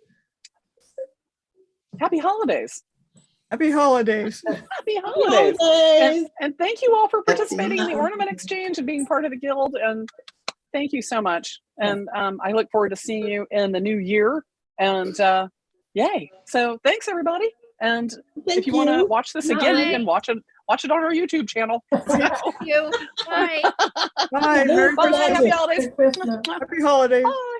happy holidays. Happy holidays. Happy holidays. And thank you all for participating in the Ornament Exchange and being part of the guild. And Thank you so much. And I look forward to seeing you in the new year. And yay. So thanks, everybody. And Thank if you want to you. watch this again, you can watch it on our YouTube channel. Thank you. Bye. Bye. Merry Bye. Christmas. Happy holidays. Christmas. Happy holidays. Bye.